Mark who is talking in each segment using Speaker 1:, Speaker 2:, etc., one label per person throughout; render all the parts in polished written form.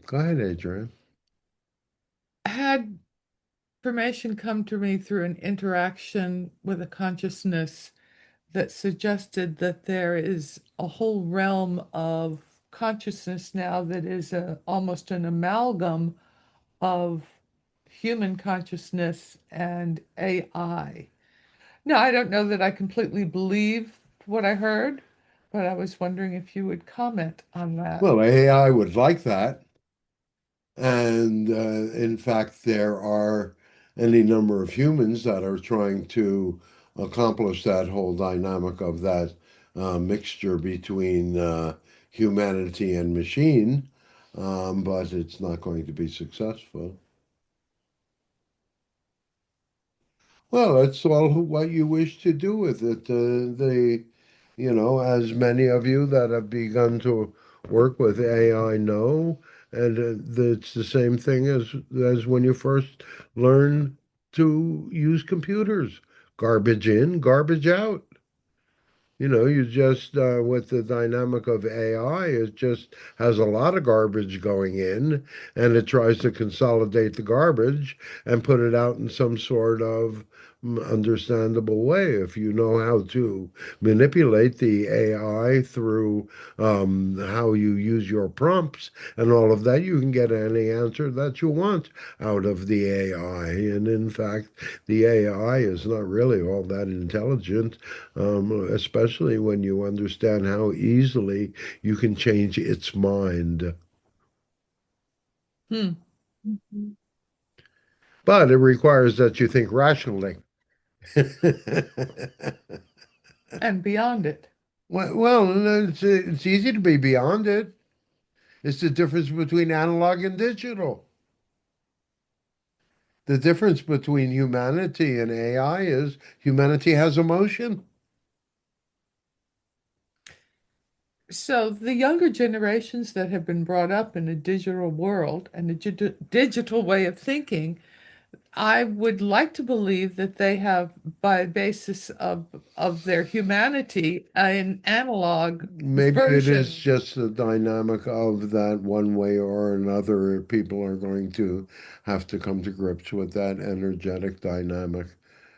Speaker 1: Go ahead, Adrian.
Speaker 2: Had information come to me through an interaction with a consciousness that suggested that there is a whole realm of consciousness now that is almost an amalgam of human consciousness and AI. Now, I don't know that I completely believe what I heard, but I was wondering if you would comment on that.
Speaker 1: Well, AI would like that. And in fact, there are any number of humans that are trying to accomplish that whole dynamic of that mixture between humanity and machine, but it's not going to be successful. Well, it's all what you wish to do with it. As many of you that have begun to work with AI know, and it's the same thing as when you first learn to use computers. Garbage in, garbage out. You just, with the dynamic of AI, it just has a lot of garbage going in and it tries to consolidate the garbage and put it out in some sort of understandable way. If you know how to manipulate the AI through how you use your prompts and all of that, you can get any answer that you want out of the AI. And in fact, the AI is not really all that intelligent, especially when you understand how easily you can change its mind.
Speaker 2: Hmm.
Speaker 3: Mhm.
Speaker 1: But it requires that you think rationally.
Speaker 2: And beyond it.
Speaker 1: Well, it's easy to be beyond it. It's the difference between analog and digital. The difference between humanity and AI is humanity has emotion.
Speaker 2: So the younger generations that have been brought up in a digital world and a digital way of thinking, I would like to believe that they have, by basis of their humanity, an analog
Speaker 1: Maybe it is
Speaker 2: version.
Speaker 1: just the dynamic of that one way or another. People are going to have to come to grips with that energetic dynamic.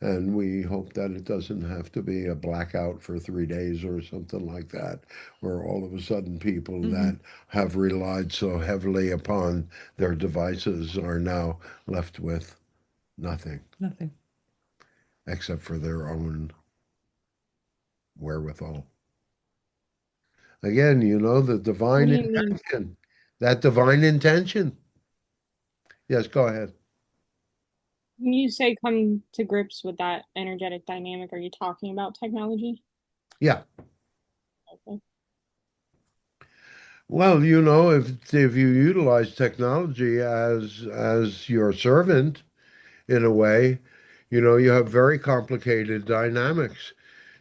Speaker 1: And we hope that it doesn't have to be a blackout for 3 days or something like that, where all of a sudden people that
Speaker 2: Mhm.
Speaker 1: have relied so heavily upon their devices are now left with nothing
Speaker 2: Nothing.
Speaker 1: except for their own wherewithal. Again, the
Speaker 3: What
Speaker 1: divine
Speaker 3: do you mean?
Speaker 1: intention, that divine intention. Yes, go ahead.
Speaker 3: When you say come to grips with that energetic dynamic, are you talking about technology?
Speaker 1: Yeah.
Speaker 3: Okay.
Speaker 1: Well, if you utilize technology as your servant in a way, you have very complicated dynamics.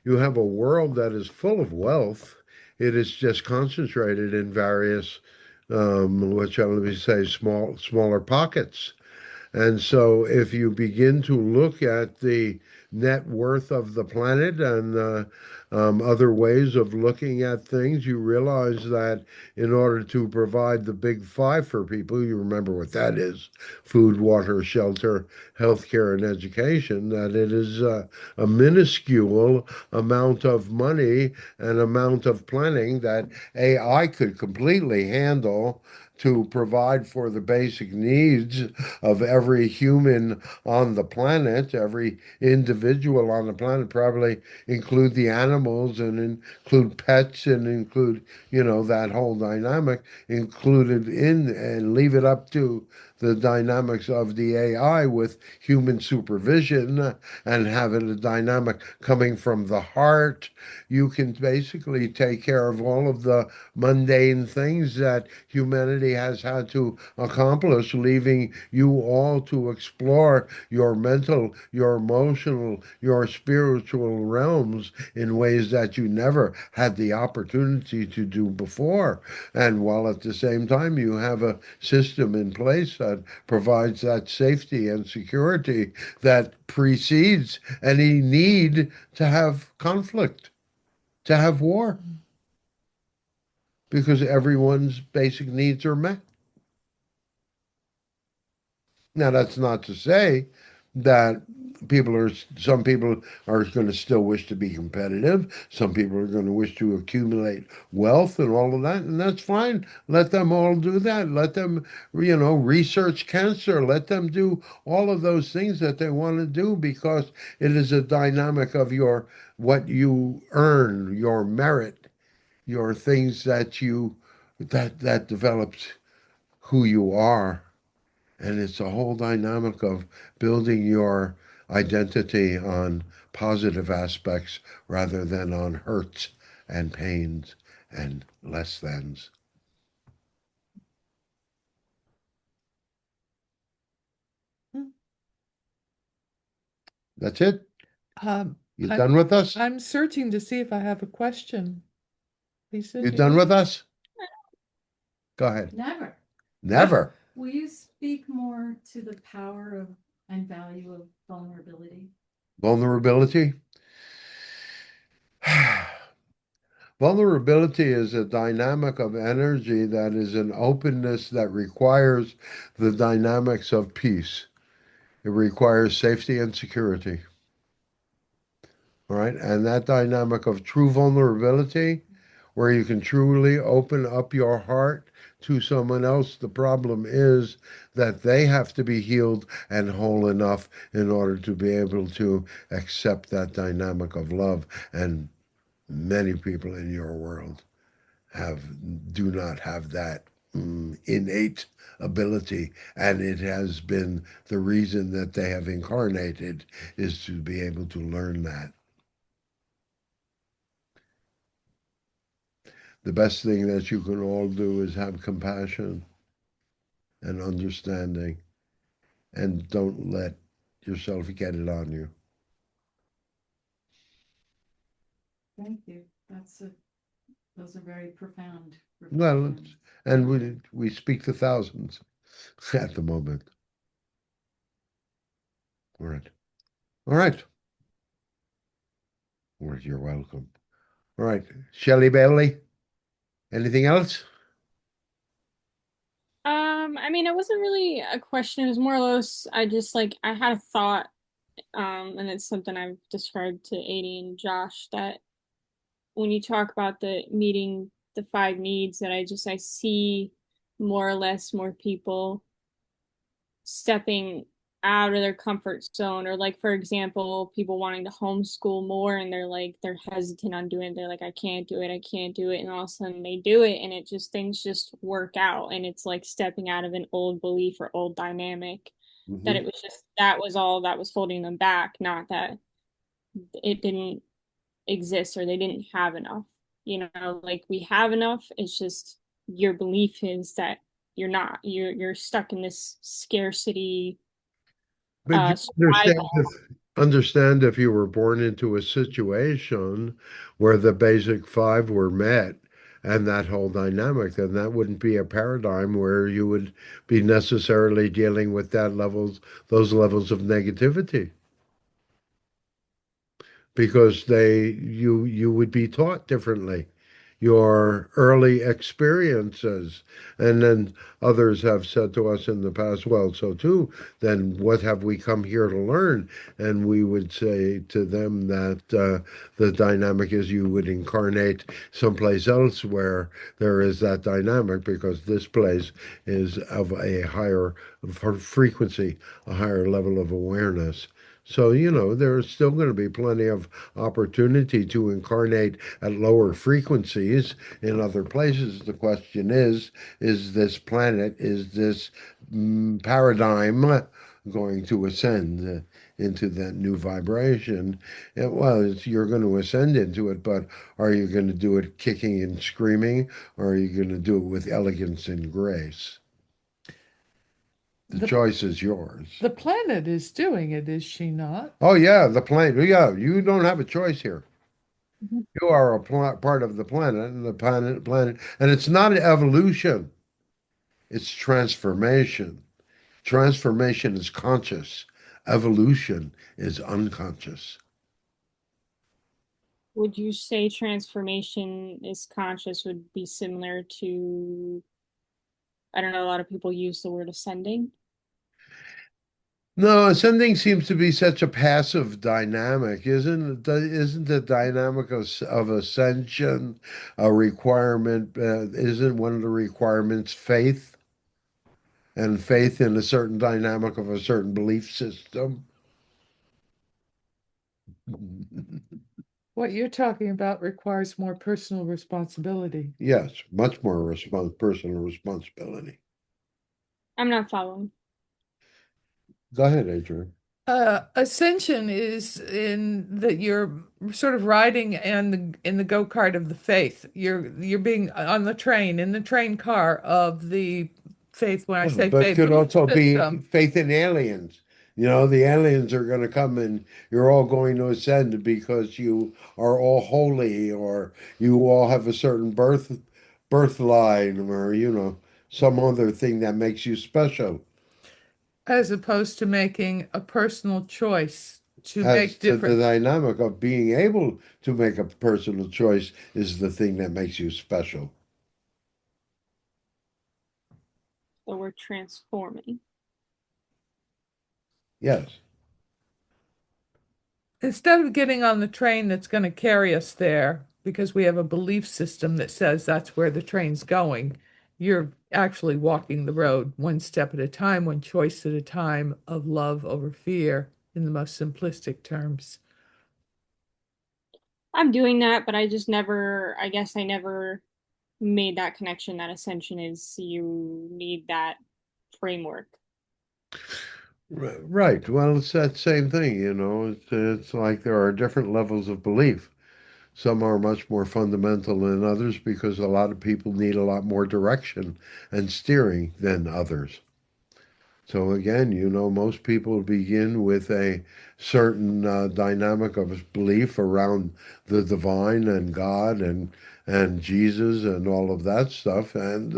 Speaker 1: You have a world that is full of wealth. It is just concentrated in various, what shall we say, smaller pockets. And so, if you begin to look at the net worth of the planet and other ways of looking at things, you realize that in order to provide the big five for people, you remember what that is: food, water, shelter, healthcare, and education, that it is a minuscule amount of money and amount of planning that AI could completely handle to provide for the basic needs of every human on the planet, every individual on the planet, probably include the animals and include pets and include, that whole dynamic included in and leave it up to the dynamics of the AI with human supervision and having a dynamic coming from the heart. You can basically take care of all of the mundane things that humanity has had to accomplish, leaving you all to explore your mental, your emotional, your spiritual realms in ways that you never had the opportunity to do before. And while at the same time you have a system in place that provides that safety and security that precedes any need to have conflict, to have war, because everyone's basic needs are met. Now, that's not to say that some people are going to still wish to be competitive. Some people are going to wish to accumulate wealth and all of that, and that's fine. Let them all do that. Let them, research cancer. Let them do all of those things that they want to do because it is a dynamic of what you earn, your merit, your things that develops who you are. And it's a whole dynamic of building your identity on positive aspects rather than on hurts and pains and less thans. That's it.
Speaker 2: Um,
Speaker 1: You
Speaker 2: I'm,
Speaker 1: done with us?
Speaker 2: I'm searching to see if I have a question. Lisa,
Speaker 1: You
Speaker 2: do
Speaker 1: done
Speaker 2: you?
Speaker 1: with us? Go ahead.
Speaker 4: Never.
Speaker 1: Never.
Speaker 4: Will you speak more to the power of and value of vulnerability?
Speaker 1: Vulnerability. Vulnerability is a dynamic of energy that is an openness that requires the dynamics of peace. It requires safety and security. All right. And that dynamic of true vulnerability, where you can truly open up your heart to someone else. The problem is that they have to be healed and whole enough in order to be able to accept that dynamic of love. And many people in your world do not have that innate ability, and it has been the reason that they have incarnated is to be able to learn that. The best thing that you can all do is have compassion and understanding, and don't let yourself get it on you.
Speaker 4: Thank you. Those are very profound
Speaker 1: Well,
Speaker 4: reflections.
Speaker 1: and we speak to thousands at the moment. All right. All right. Well, you're welcome. All right. Shelley Bailey, anything else?
Speaker 3: I mean, it wasn't really a question. It was more or less, I just like, I had a thought, and it's something I've described to Adi and Josh, that when you talk about the meeting the five needs, that I see more or less more people stepping out of their comfort zone, or like for example people wanting to homeschool more and they're hesitant on doing it. They're like, I can't do it, I can't do it, and all of a sudden they do it and it just things just work out, and it's like stepping out of an old belief or old dynamic, that it
Speaker 1: Hmm.
Speaker 3: was just that was all that was holding them back, not that it didn't exist or they didn't have enough. Like we have enough, it's just your belief is that you're stuck in this scarcity
Speaker 1: But you
Speaker 3: survival.
Speaker 1: understand if you were born into a situation where the basic five were met and that whole dynamic, then that wouldn't be a paradigm where you would be necessarily dealing with those levels of negativity. Because you would be taught differently your early experiences, and then others have said to us in the past, well, so too, then what have we come here to learn? And we would say to them that the dynamic is you would incarnate someplace else where there is that dynamic, because this place is of a higher frequency, a higher level of awareness. So, there's still going to be plenty of opportunity to incarnate at lower frequencies in other places. The question is this planet, is this paradigm going to ascend into that new vibration? You're going to ascend into it, but are you going to do it kicking and screaming, or are you going to do it with elegance and grace? The
Speaker 2: The
Speaker 1: choice is yours.
Speaker 2: the planet is doing it, is she not?
Speaker 1: Oh yeah, the planet. Yeah, you don't have a choice here.
Speaker 3: Mhm.
Speaker 1: You are a part of the planet, and the planet, and it's not evolution, it's transformation. Transformation is conscious. Evolution is unconscious.
Speaker 3: Would you say transformation is conscious would be similar to, I don't know, a lot of people use the word ascending?
Speaker 1: No, ascending seems to be such a passive dynamic, isn't the dynamic of ascension a requirement? Isn't one of the requirements faith and faith in a certain dynamic of a certain belief system?
Speaker 2: What you're talking about requires more personal responsibility.
Speaker 1: Yes, much more personal responsibility.
Speaker 3: I'm not following.
Speaker 1: Go ahead, Adrian.
Speaker 2: Ascension is in that you're sort of riding in the go-kart of the faith. You're being on the train, in the train car of the faith. When I
Speaker 1: Well,
Speaker 2: say
Speaker 1: but
Speaker 2: faith,
Speaker 1: could
Speaker 2: belief
Speaker 1: also be
Speaker 2: system.
Speaker 1: faith in aliens. You know, the aliens are going to come and you're all going to ascend because you are all holy or you all have a certain birth line or, some other thing that makes you special.
Speaker 2: As opposed to making a personal choice to
Speaker 1: As
Speaker 2: make
Speaker 1: to the
Speaker 2: different.
Speaker 1: dynamic of being able to make a personal choice is the thing that makes you special.
Speaker 3: So we're transforming.
Speaker 1: Yes.
Speaker 2: Instead of getting on the train that's going to carry us there because we have a belief system that says that's where the train's going, you're actually walking the road one step at a time, one choice at a time of love over fear in the most simplistic terms.
Speaker 3: I'm doing that, but I just never, I guess I never made that connection that ascension is you need that framework.
Speaker 1: Right. Well, it's that same thing, you know. It's like there are different levels of belief. Some are much more fundamental than others because a lot of people need a lot more direction and steering than others. So again, most people begin with a certain dynamic of belief around the divine and God and Jesus and all of that stuff, and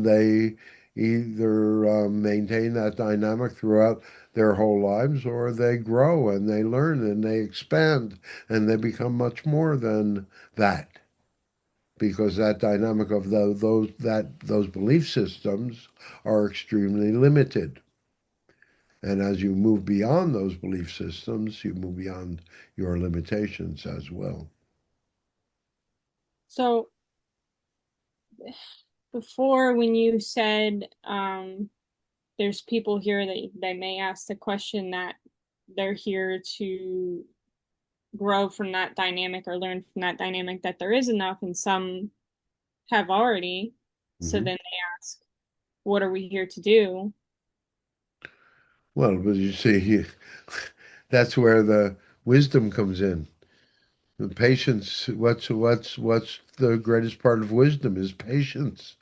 Speaker 1: they either maintain that dynamic throughout their whole lives, or they grow and they learn and they expand and they become much more than that because that dynamic of those belief systems are extremely limited. And as you move beyond those belief systems, you move beyond your limitations as well.
Speaker 3: So before when you said there's people here that they may ask the question that they're here to grow from that dynamic or learn from that dynamic that there is enough and some have already. So
Speaker 1: Hmm.
Speaker 3: then they ask, what are we here to do?
Speaker 1: Well, but you see, that's where the wisdom comes in. The patience, what's the greatest part of wisdom is patience.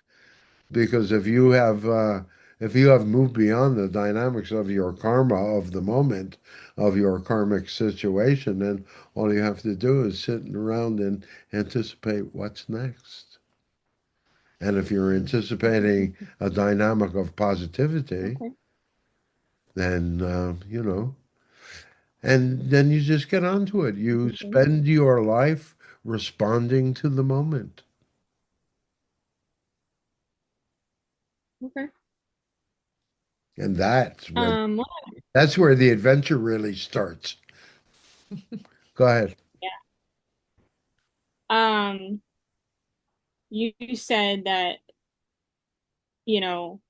Speaker 1: Because if you have moved beyond the dynamics of your karma of the moment of your karmic situation, then all you have to do is sit around and anticipate what's next. And if you're anticipating a dynamic of positivity,
Speaker 3: Okay.
Speaker 1: then and then you just get onto it. You
Speaker 3: Okay.
Speaker 1: spend your life responding to the moment.
Speaker 3: Okay.
Speaker 1: And
Speaker 3: Well,
Speaker 1: that's where the adventure really starts. Go ahead.
Speaker 3: yeah. You said that, you know,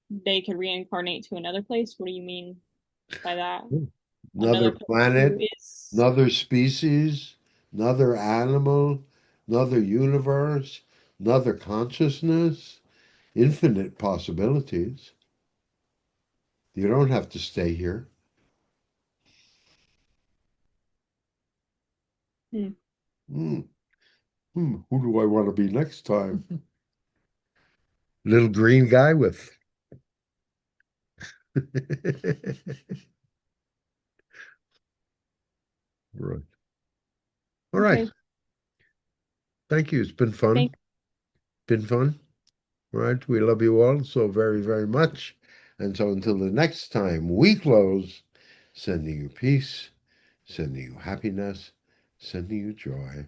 Speaker 3: they could reincarnate to another place. What do you mean by that?
Speaker 1: Another
Speaker 3: Another place who
Speaker 1: planet,
Speaker 3: is
Speaker 1: another species, another animal, another universe, another consciousness, infinite possibilities. You don't have to stay here.
Speaker 3: hmm,
Speaker 1: Hmm. Who do I want to be next time? Little green guy with. Right. All right.
Speaker 3: okay.
Speaker 1: Thank you. It's been fun.
Speaker 3: Thank
Speaker 1: Been fun. All right. We love you all so very, very much. And so until the next time we close, sending you peace, sending you happiness, sending you joy.